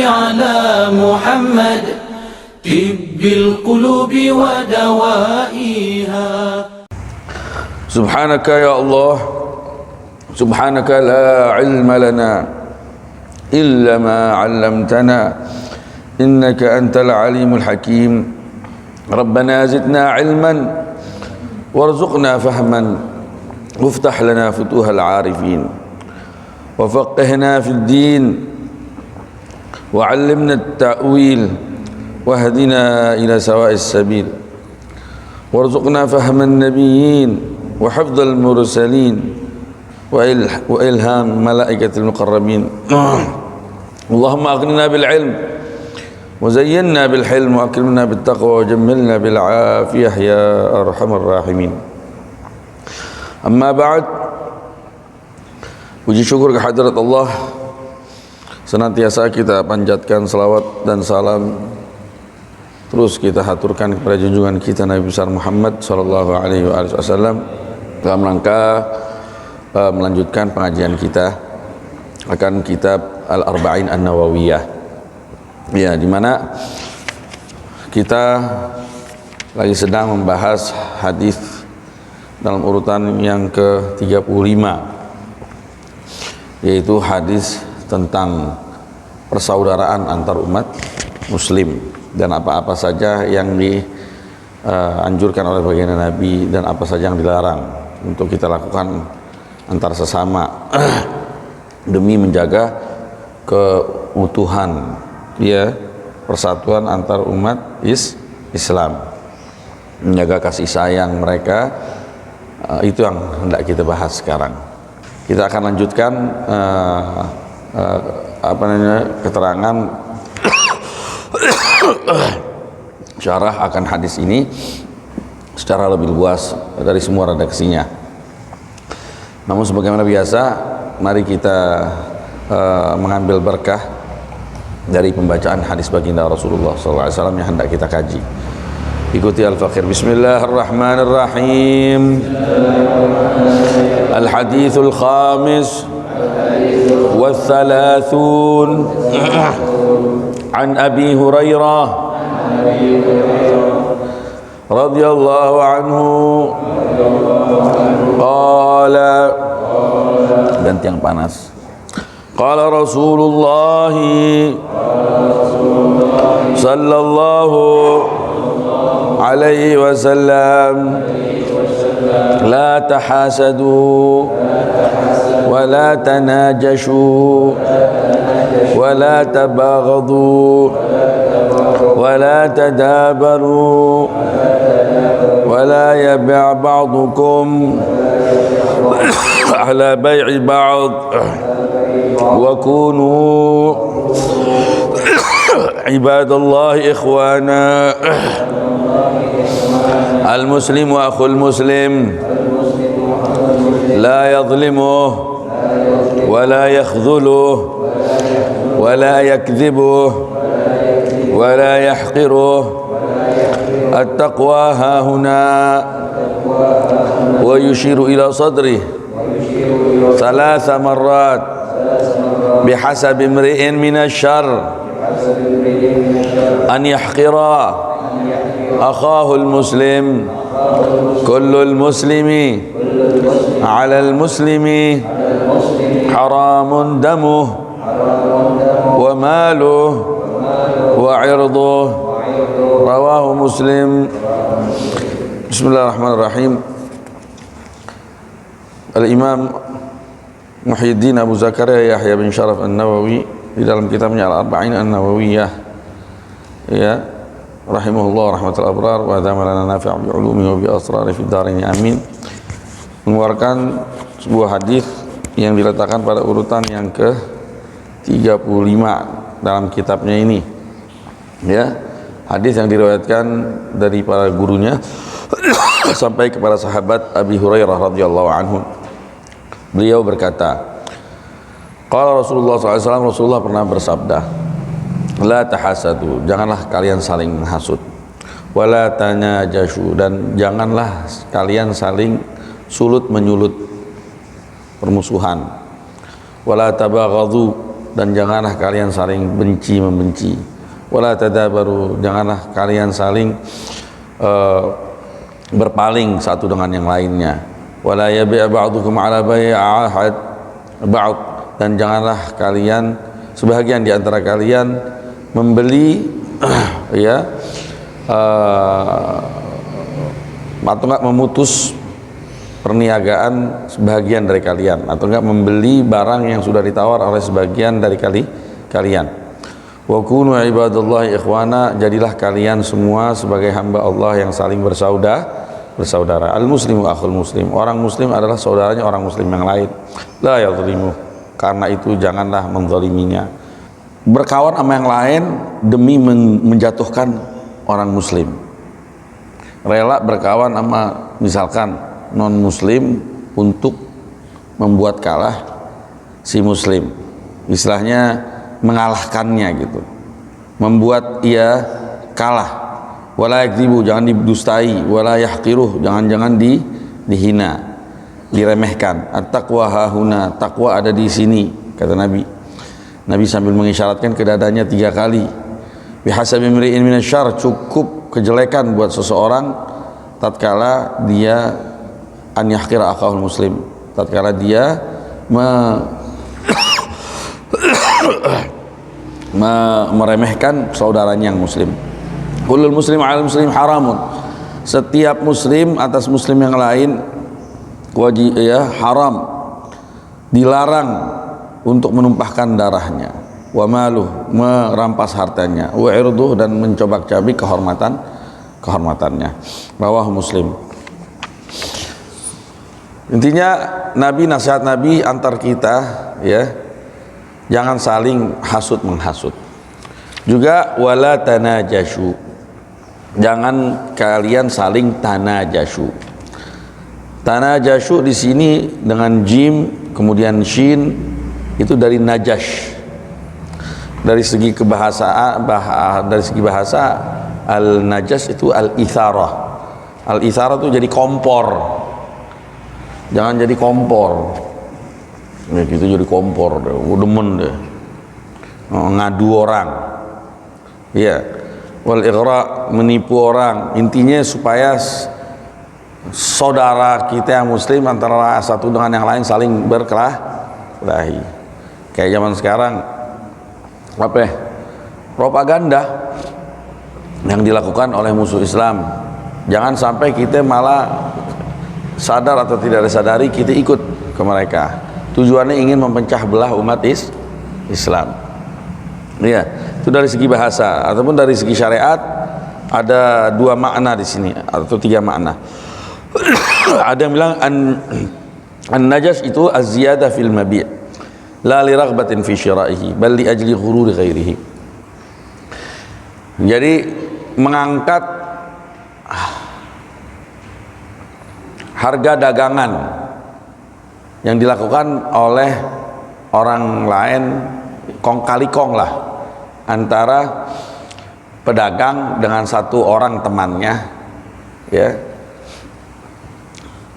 على محمد طب القلوب ودوائها. سبحانك يا الله سبحانك لا علم لنا إلا ما علمتنا إنك أنت العليم الحكيم. ربنا زدنا علما وارزقنا فهما وافتح لنا فتوح العارفين وفقهنا في الدين وعلمنا التأويل واهدنا إلى سواء السبيل وارزقنا فهم النبيين وحفظ المرسلين وإلهام ملائكة المقربين. اللهم أغننا بالعلم وزينا بالحلم وأكرمنا بالتقوى وجملنا بالعافية يا أرحم الراحمين. أما بعد, puji syukur kehadirat Allah, senantiasa kita panjatkan salawat dan salam, terus kita haturkan kepada junjungan kita Nabi besar Muhammad sallallahu alaihi wasallam dalam rangka melanjutkan pengajian kita akan kitab Al-Arba'in An-Nawawiyah, ya, di mana kita lagi sedang membahas hadis dalam urutan yang ke-35, yaitu hadis tentang persaudaraan antar umat muslim dan apa-apa saja yang dianjurkan oleh baginda Nabi dan apa saja yang dilarang untuk kita lakukan antar sesama demi menjaga keutuhan, ya, persatuan antar umat Islam, menjaga kasih sayang mereka. Itu yang hendak kita bahas sekarang. Kita akan lanjutkan keterangan syarah akan hadis ini secara lebih luas dari semua redaksinya. Namun sebagaimana biasa, mari kita mengambil berkah dari pembacaan hadis baginda Rasulullah SAW yang hendak kita kaji. Ikuti al-faqir. Bismillahirrahmanirrahim. Al-hadithul khamis والثلاثون عن أبي هريرة رضي الله عنه قال, ganti yang panas, qala Rasulullah sallallahu alaihi wasallam la tahasadu wa la tanajashu wa la tabaghadu wa la tadabaru wa la yabi' ba'dukum ala bai'i ba'd wa kunu ibadallahi ikhwana. Al-muslimu akhul muslim la yadhlimuh wa la yakhdhuluh wa la yakdhibuh wa la yahqiruh. At-taqwa hahuna wa yushiru ila sadrih thalatha marrat bihasabi imri'in minasyarr an yahqira akhahul muslim kullul muslimi alal muslimi haramun damuh wa maluh wa irduh. Rawahu Muslim. Bismillahirrahmanirrahim. Al-Imam Muhyiddin Abu Zakaria Yahya bin Sharaf An-Nawawi di dalam kitabnya Al-Arba'in An-Nawawiyah, ya, rahimahullah rahmatul abrar wa damalana nafi' bi ulumi wa bi asrari fid darin amin, mengeluarkan sebuah hadis yang diletakkan pada urutan yang ke-35 dalam kitabnya ini, ya, hadis yang diriwayatkan dari para gurunya sampai kepada sahabat Abi Hurairah radhiyallahu anhu. Beliau berkata, qala Rasulullah SAW, Rasulullah pernah bersabda, la tahasadu, janganlah kalian saling menghasut, wala tanajashu, dan janganlah kalian saling sulut menyulut permusuhan, wala tabaghadu, dan janganlah kalian saling benci membenci. Wala tadabaru, janganlah kalian saling berpaling satu dengan yang lainnya. Wala yabi' ba'dukum 'ala bai'i ahad ba'd, dan janganlah kalian, sebahagian di antara kalian membeli ya atau enggak memutus perniagaan sebagian dari kalian, atau enggak membeli barang yang sudah ditawar oleh sebagian dari kalian. Wa kunu ibadallahi ikhwana, jadilah kalian semua sebagai hamba Allah yang saling bersaudara. Al muslimu akhul muslim, orang muslim adalah saudaranya orang muslim yang lain. La yadhlimu, karena itu janganlah menzaliminya. Berkawan sama yang lain demi menjatuhkan orang muslim. Rela berkawan sama misalkan non muslim untuk membuat kalah si muslim, istilahnya mengalahkannya gitu, membuat ia kalah. Wala yakdzibu, jangan didustai. Wala yahqiruh, jangan dihina, diremehkan. At-taqwa hahuna, takwa ada di sini, kata Nabi sambil mengisyaratkan ke dadanya 3 kali. Bihasabi imri'in minasyarr, cukup kejelekan buat seseorang tatkala dia an yahqira akhahul muslim, tatkala dia meremehkan saudaranya yang muslim. Kullul muslim 'alal muslim haramun, setiap muslim atas muslim yang lain wajib ya haram, dilarang untuk menumpahkan darahnya, wa maluh, merampas hartanya, wa irduh, dan mencobak-cabik kehormatannya. Rawahu Muslim. Intinya nasihat Nabi antar kita ya, jangan saling hasud menghasut. Juga wala tanajashu, jangan kalian saling tanajashu. Tanajashu di sini dengan jim kemudian shin, itu dari najash. Dari segi bahasa al najash itu al itharah. Al itharah itu jadi kompor. Jangan jadi kompor. Ya, gitu jadi kompor deh. Demen deh. Ngadu orang. Ya. Wal ighra, menipu orang. Intinya supaya saudara kita yang muslim antara satu dengan yang lain saling berkelahi. Kayak zaman sekarang apa ya? Propaganda yang dilakukan oleh musuh Islam. Jangan sampai kita malah sadar atau tidak disadari kita ikut ke mereka. Tujuannya ingin mempecah belah umat Islam. Iya, itu dari segi bahasa ataupun dari segi syariat ada 2 makna di sini atau 3 makna. Ada yang bilang an-najas itu az-ziyadah fil mabi', la li raghbatin fi syira'ihi bal li ajli ghururi ghairihi. Jadi mengangkat harga dagangan yang dilakukan oleh orang lain, kong kali kong lah, antara pedagang dengan satu orang temannya ya.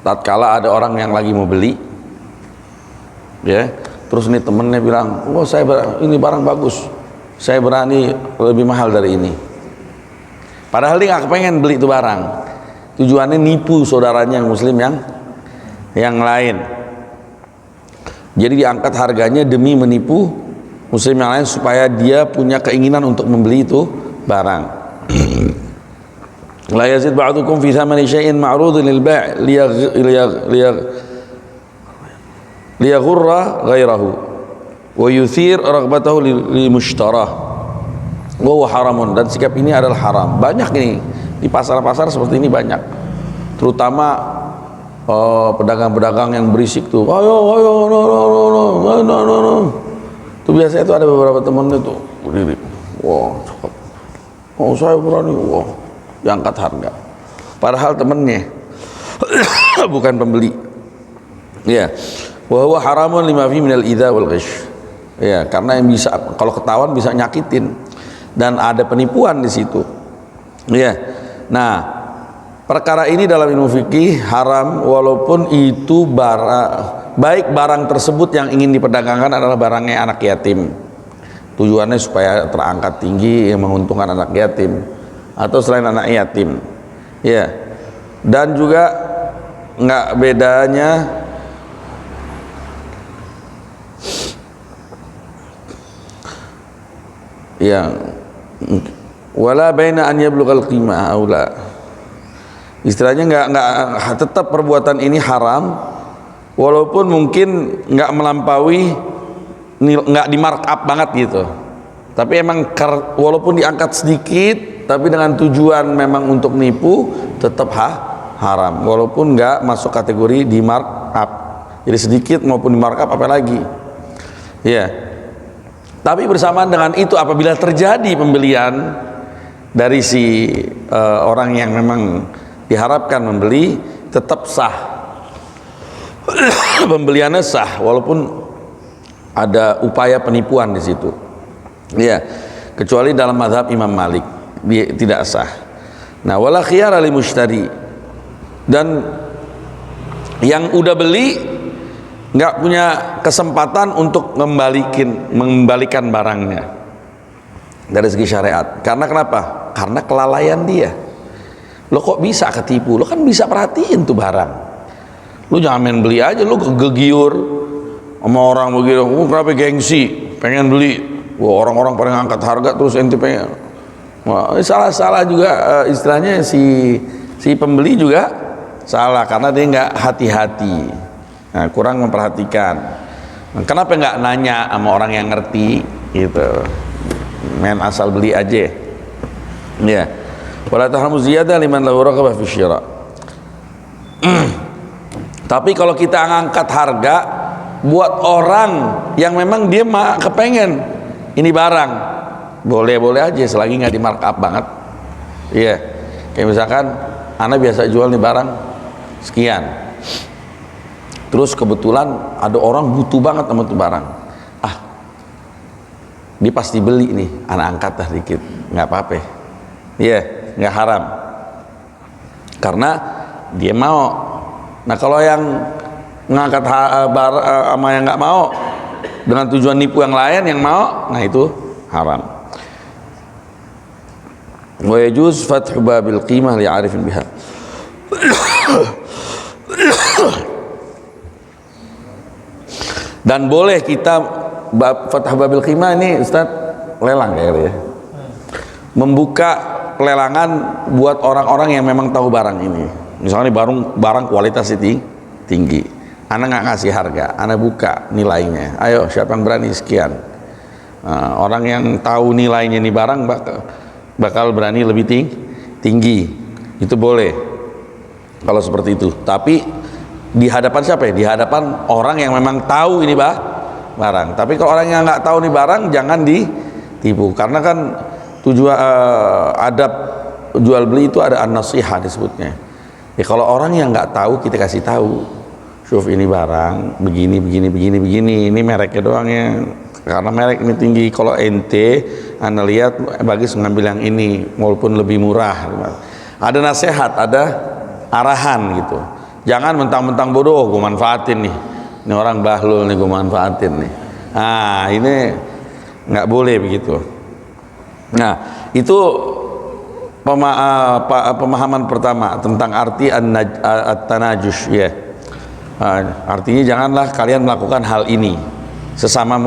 Tatkala ada orang yang lagi mau beli ya, terus nih temennya bilang, oh ini barang bagus, saya berani lebih mahal dari ini. Padahal dia nggak pengen beli itu barang, tujuannya nipu saudaranya yang muslim yang lain. Jadi diangkat harganya demi menipu muslim yang lain supaya dia punya keinginan untuk membeli itu barang. La yazid ba'dukum fi thamani syai'in ma'rudin lil bai' liyaghurra ghairahu wa yuthir raghbatahu lil mushtarah wa huwa haramun, dan sikap ini adalah haram. Banyak ini di pasar-pasar seperti ini banyak, terutama pedagang-pedagang yang berisik tuh, ayo no. Tuh biasanya itu ada beberapa temennya tuh berdiri, wah cepat, oh saya berani, wah diangkat harga, padahal temennya bukan pembeli ya. Wa huwa haramun lima fi minal idza wal ghish ya, karena yang bisa, kalau ketahuan bisa nyakitin dan ada penipuan di situ ya. Nah, perkara ini dalam ilmu fikih haram walaupun itu baik barang tersebut yang ingin diperdagangkan adalah barangnya anak yatim. tujuannya supaya terangkat tinggi yang menguntungkan anak yatim atau selain anak yatim, ya. Dan juga nggak bedanya yang wala baina an yablughal qimah aula, istilahnya nggak tetap perbuatan ini haram walaupun mungkin nggak melampaui, nggak di markup banget gitu, tapi emang walaupun diangkat sedikit tapi dengan tujuan memang untuk nipu tetap haram walaupun nggak masuk kategori di markup. Jadi sedikit maupun di markup apa lagi, ya. Tapi bersamaan dengan itu apabila terjadi pembelian dari si orang yang memang diharapkan membeli, tetap sah pembeliannya sah walaupun ada upaya penipuan di situ, ya, kecuali dalam mazhab Imam Malik dia tidak sah. Nah, wala khiyara li mushtari, dan yang udah beli nggak punya kesempatan untuk mengembalikan barangnya dari segi syariat. Karena kenapa? Karena kelalaian dia. Lo kok bisa ketipu? Lo kan bisa perhatiin tuh barang. Lo jangan main beli aja, lo kegiur sama orang begitu. Kenapa gengsi? Pengen beli. Wah, orang-orang pada ngangkat harga terus ente pengen. Wah, salah juga istilahnya si pembeli juga salah karena dia nggak hati-hati. Nah, kurang memperhatikan. Kenapa nggak nanya sama orang yang ngerti gitu? Main asal beli aja. Ya. Wala tahramu ziyadah liman lahu raqabah fi syira. Tapi kalau kita ngangkat harga buat orang yang memang dia kepengen ini barang, boleh-boleh aja selagi nggak di markup banget. Iya. Kayak misalkan Anda biasa jual nih barang sekian. Terus kebetulan ada orang butuh banget sama tuh barang. Dia pasti beli nih, anak angkat dah dikit, nggak apa-apa. Iya, nggak haram. Karena dia mau. Nah, kalau yang ngangkat sama yang nggak mau dengan tujuan nipu yang lain yang mau, nah itu haram. Wa yajuz fathu babil qimah li'arifin biha. Dan boleh kita Fathah Babil Qimah ini Ustaz lelang kayaknya ya. Membuka lelangan buat orang-orang yang memang tahu barang ini. Misalnya barang kualitasnya tinggi. Anda nggak ngasih harga, Anda buka nilainya. Ayo siapa yang berani sekian. Nah, orang yang tahu nilainya nih barang bakal berani lebih tinggi. Itu boleh. Kalau seperti itu. Tapi di hadapan siapa ya? Di hadapan orang yang memang tahu ini barang. Tapi kalau orang yang nggak tahu nih barang, jangan ditipu. Karena kan tujuan adab jual beli itu ada an-nasihah disebutnya. Ya kalau orang yang nggak tahu kita kasih tahu, Syuf ini barang begini, ini mereknya doang ya. Karena merek ini tinggi. Kalau ente Anda lihat bagus ngambil yang ini, walaupun lebih murah. Ada nasihat, ada arahan gitu. Jangan mentang-mentang bodoh, gue manfaatin nih. Ini orang bahlul nih, gue manfaatin nih. Nah, ini nggak boleh begitu. Nah, itu pemahaman pertama tentang arti at-tanajush ya. Artinya janganlah kalian melakukan hal ini sesama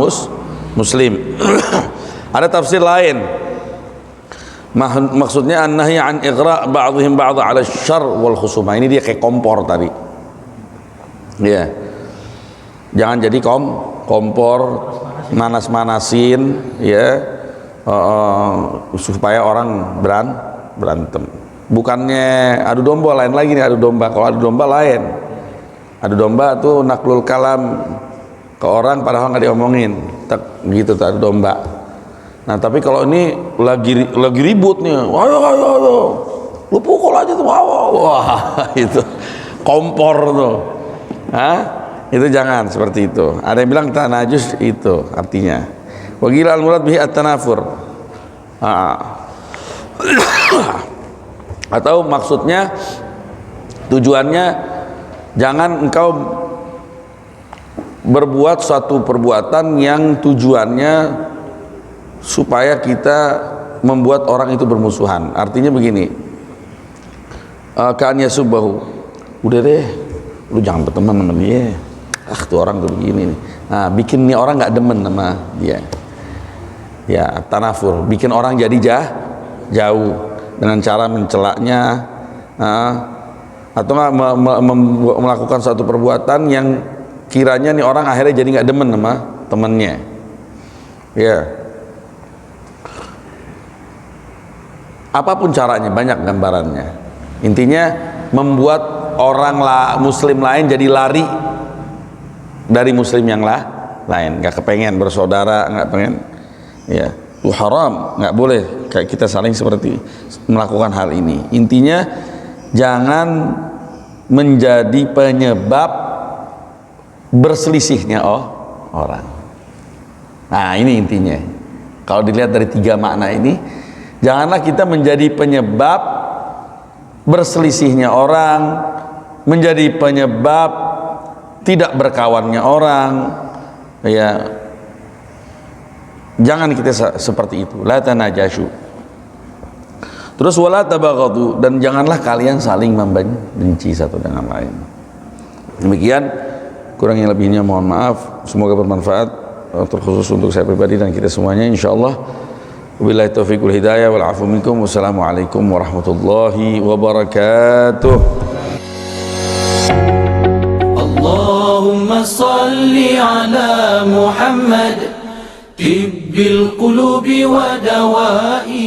muslim. Ada tafsir lain. Maksudnya an-nahy an ighra' ba'dihim ba'd 'ala syarr wal khusumah. Ini dia kayak kompor tadi. Ya. Jangan jadi kompor manas-manasin ya. Supaya orang berantem. Bukannya adu domba, lain lagi nih adu domba. Kalau adu domba lain. Adu domba tuh naklul kalam ke orang padahal nggak diomongin. Gitu tuh adu domba. Nah, tapi kalau ini lagi ribut nih, ayo, lu pukul aja tuh, wah, itu kompor tuh, itu jangan seperti itu. Ada yang bilang tanajus itu artinya. Wagila al-murad bihi at-tanafur. Atau maksudnya tujuannya jangan engkau berbuat suatu perbuatan yang tujuannya supaya kita membuat orang itu bermusuhan. Artinya begini, kan yasubahu, udah deh, lu jangan berteman sama dia, tuh orang tuh begini nih. Nah, bikin nih orang nggak demen sama dia, ya tanafur, bikin orang jadi jauh dengan cara mencelaknya, atau melakukan suatu perbuatan yang kiranya nih orang akhirnya jadi nggak demen sama temennya, ya. Apapun caranya, banyak gambarannya. Intinya membuat orang muslim lain jadi lari dari muslim yang lain, nggak kepengen bersaudara, nggak pengen, ya itu haram, nggak boleh kayak kita saling seperti melakukan hal ini. Intinya jangan menjadi penyebab berselisihnya orang. Nah, ini intinya. Kalau dilihat dari 3 makna ini, janganlah kita menjadi penyebab berselisihnya orang, menjadi penyebab tidak berkawannya orang, ya. Jangan kita seperti itu. La tanajashu. Terus wala tabaghadu, dan janganlah kalian saling membenci satu dengan lain. Demikian, kurang yang lebihnya mohon maaf. Semoga bermanfaat, terkhusus untuk saya pribadi dan kita semuanya insyaallah. Wabillahi taufiq wal hidayah wal afu minkum. Wassalamualaikum warahmatullahi wabarakatuh. Allahumma salli ala Muhammad tibbil qulubi wa dawai